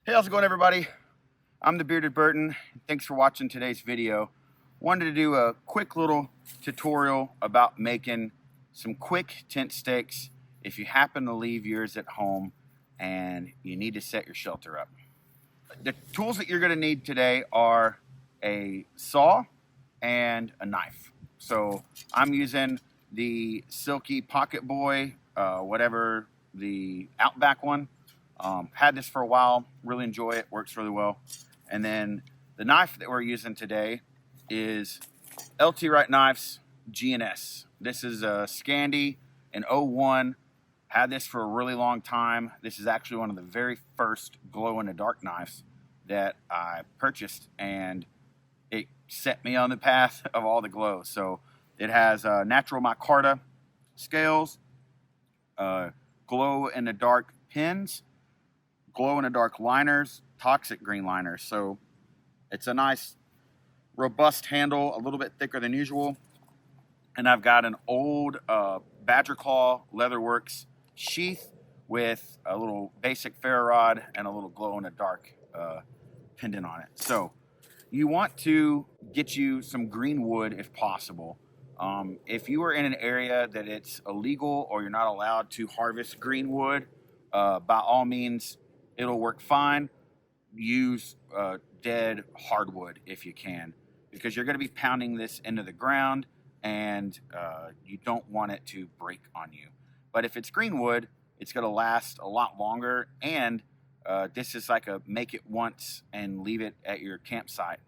Hey, how's it going, everybody? I'm the Bearded Burton. Thanks for watching today's video. Wanted to do a quick little tutorial about making some quick tent stakes if you happen to leave yours at home and you need to set your shelter up. The tools that you're going to need today are a saw and a knife. So I'm using the Silky Pocket Boy, whatever, the Outback one. Had this for a while, really enjoy it, works really well. And then the knife that we're using today is LT Wright Knives G&S. This is a Scandi, an 01. Had this for a really long time. This is actually one of the very first glow-in-the-dark knives that I purchased, and it set me on the path of all the glow. So it has natural micarta scales, glow-in-the-dark pins, glow-in-the-dark liners, toxic green liners. So it's a nice robust handle, a little bit thicker than usual. And I've got an old Badger Claw Leatherworks sheath with a little basic ferro rod and a little glow-in-the-dark pendant on it. So you want to get you some green wood if possible. If you are in an area that it's illegal or you're not allowed to harvest green wood, by all means, it'll work fine. Use dead hardwood if you can, because you're going to be pounding this into the ground and you don't want it to break on you. But if it's green wood, it's going to last a lot longer, and this is like a make it once and leave it at your campsite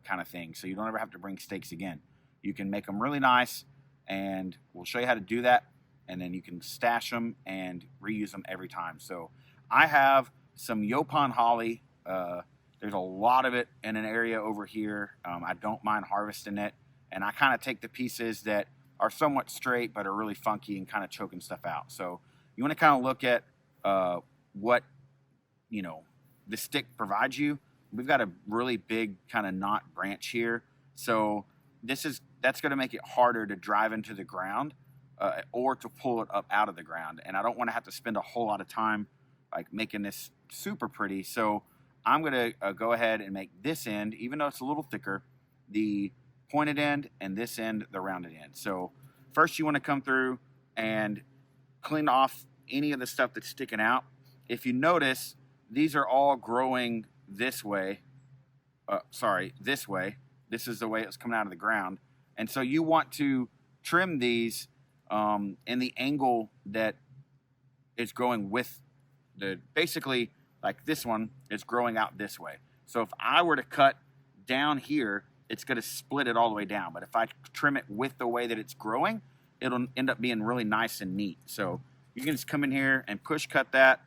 kind of thing, so you don't ever have to bring stakes again. You can make them really nice, and we'll show you how to do that, and then you can stash them and reuse them every time. So I have some Yopon holly. There's a lot of it in an area over here. I don't mind harvesting it, and I kind of take the pieces that are somewhat straight but are really funky and kind of choking stuff out. So you want to kind of look at what the stick provides you. We've got a really big kind of knot branch here, so that's going to make it harder to drive into the ground or to pull it up out of the ground. And I don't want to have to spend a whole lot of time like making this super pretty. So I'm going to go ahead and make this end, even though it's a little thicker, the pointed end, and this end, the rounded end. So first you want to come through and clean off any of the stuff that's sticking out. If you notice, these are all growing this way. This way. This is the way it's coming out of the ground. And so you want to trim these in the angle that is growing with basically like this one is growing out this way. So if I were to cut down here, it's going to split it all the way down. But if I trim it with the way that it's growing, it'll end up being really nice and neat. So you can just come in here and push cut that,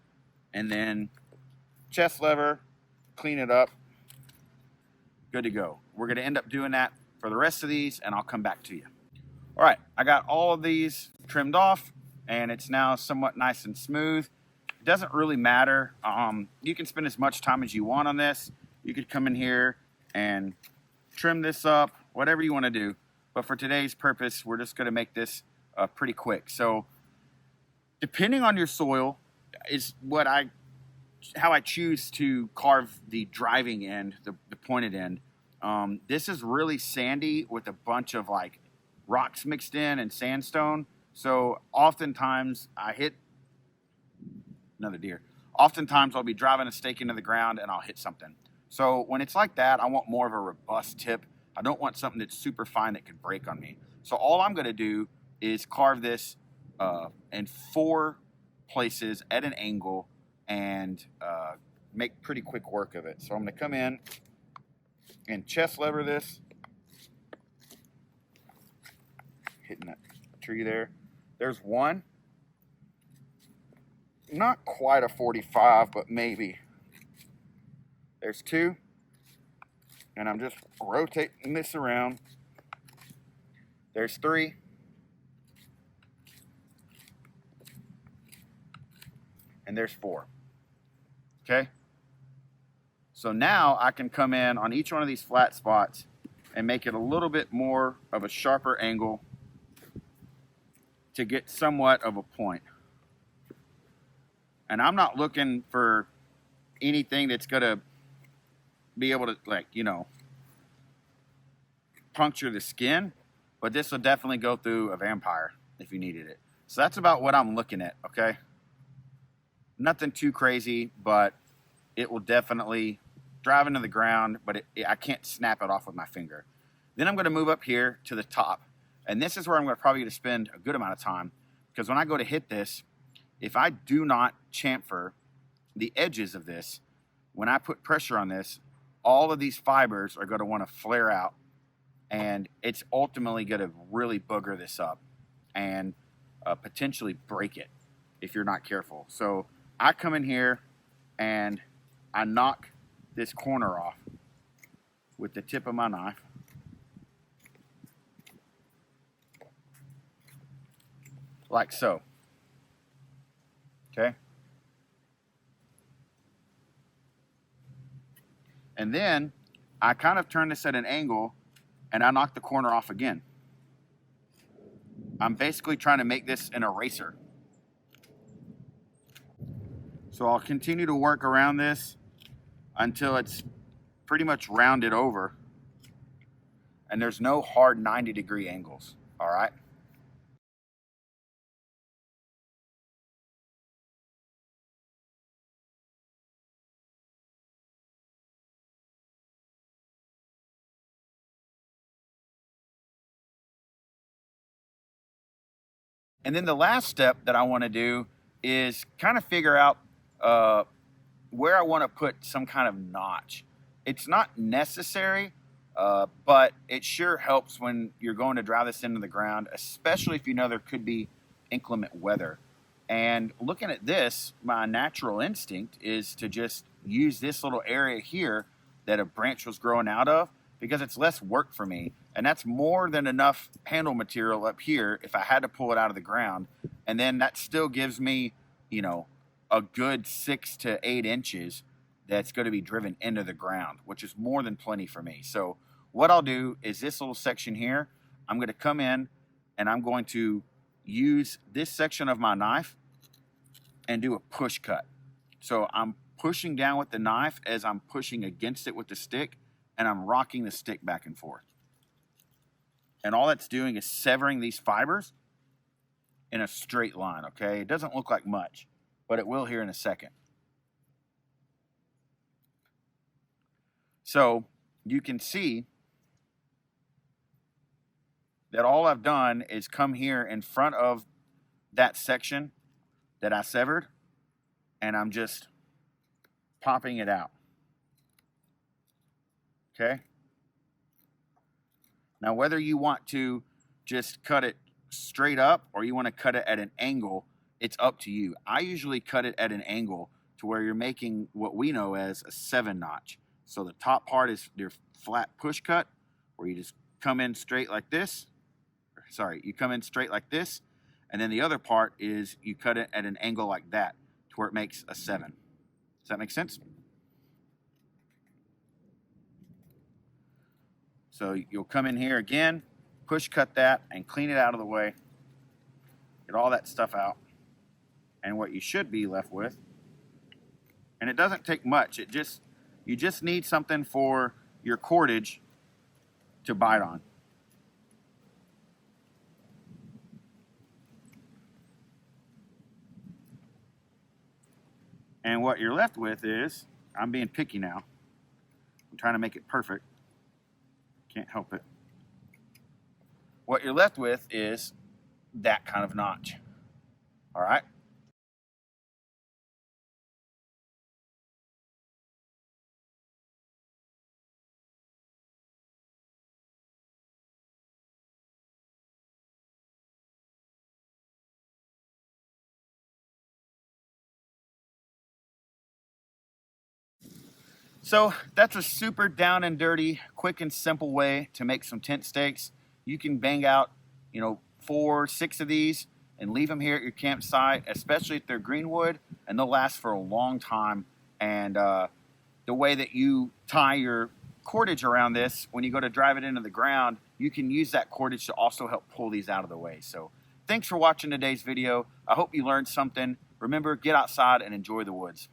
and then chest lever, clean it up, good to go. We're going to end up doing that for the rest of these, and I'll come back to you. All right, I got all of these trimmed off, and it's now somewhat nice and smooth. It doesn't really matter. You can spend as much time as you want on this. You could come in here and trim this up, whatever you want to do. But for today's purpose, we're just going to make this pretty quick. So depending on your soil is how I choose to carve the driving end, the pointed end. This is really sandy with a bunch of like rocks mixed in and sandstone. So oftentimes I hit another deer. Oftentimes I'll be driving a stake into the ground and I'll hit something. So when it's like that, I want more of a robust tip. I don't want something that's super fine that could break on me. So all I'm going to do is carve this in 4 places at an angle and make pretty quick work of it. So I'm going to come in and chest lever this, hitting that tree there. There's one, not quite a 45, but maybe. There's 2, and I'm just rotating this around. There's 3. And there's 4. Okay? So now I can come in on each one of these flat spots and make it a little bit more of a sharper angle to get somewhat of a point. And I'm not looking for anything that's gonna be able to, like, you know, puncture the skin, but this will definitely go through a vampire if you needed it. So that's about what I'm looking at, okay? Nothing too crazy, but it will definitely drive into the ground, but I can't snap it off with my finger. Then I'm gonna move up here to the top, and this is where I'm gonna probably spend a good amount of time, because when I go to hit this, if I do not chamfer the edges of this, when I put pressure on this, all of these fibers are gonna wanna flare out, and it's ultimately gonna really booger this up and potentially break it if you're not careful. So I come in here and I knock this corner off with the tip of my knife. Like so. Okay? And then I kind of turn this at an angle and I knock the corner off again. I'm basically trying to make this an eraser. So I'll continue to work around this until it's pretty much rounded over and there's no hard 90-degree angles, all right? And then the last step that I want to do is kind of figure out where I want to put some kind of notch. It's not necessary, but it sure helps when you're going to drive this into the ground, especially if you know there could be inclement weather. And looking at this, my natural instinct is to just use this little area here that a branch was growing out of, because it's less work for me. And that's more than enough handle material up here if I had to pull it out of the ground. And then that still gives me, you know, a good 6 to 8 inches that's going to be driven into the ground, which is more than plenty for me. So what I'll do is this little section here, I'm going to come in and I'm going to use this section of my knife and do a push cut. So I'm pushing down with the knife as I'm pushing against it with the stick, and I'm rocking the stick back and forth. And all that's doing is severing these fibers in a straight line, okay? It doesn't look like much, but it will here in a second. So you can see that all I've done is come here in front of that section that I severed, and I'm just popping it out. Okay? Now, whether you want to just cut it straight up or you want to cut it at an angle, it's up to you. I usually cut it at an angle to where you're making what we know as a 7-notch. So the top part is your flat push cut, where you just come in straight like this. Sorry, you come in straight like this, and then the other part is you cut it at an angle like that to where it makes a 7. Does that make sense? So you'll come in here again, push cut that, and clean it out of the way. Get all that stuff out. And what you should be left with, and it doesn't take much, you just need something for your cordage to bite on. And what you're left with is, I'm being picky now. I'm trying to make it perfect. Can't help it. What you're left with is that kind of notch. All right? So that's a super down and dirty, quick and simple way to make some tent stakes. You can bang out, 4, 6 of these and leave them here at your campsite, especially if they're greenwood, and they'll last for a long time. And the way that you tie your cordage around this, when you go to drive it into the ground, you can use that cordage to also help pull these out of the way. So thanks for watching today's video. I hope you learned something. Remember, get outside and enjoy the woods.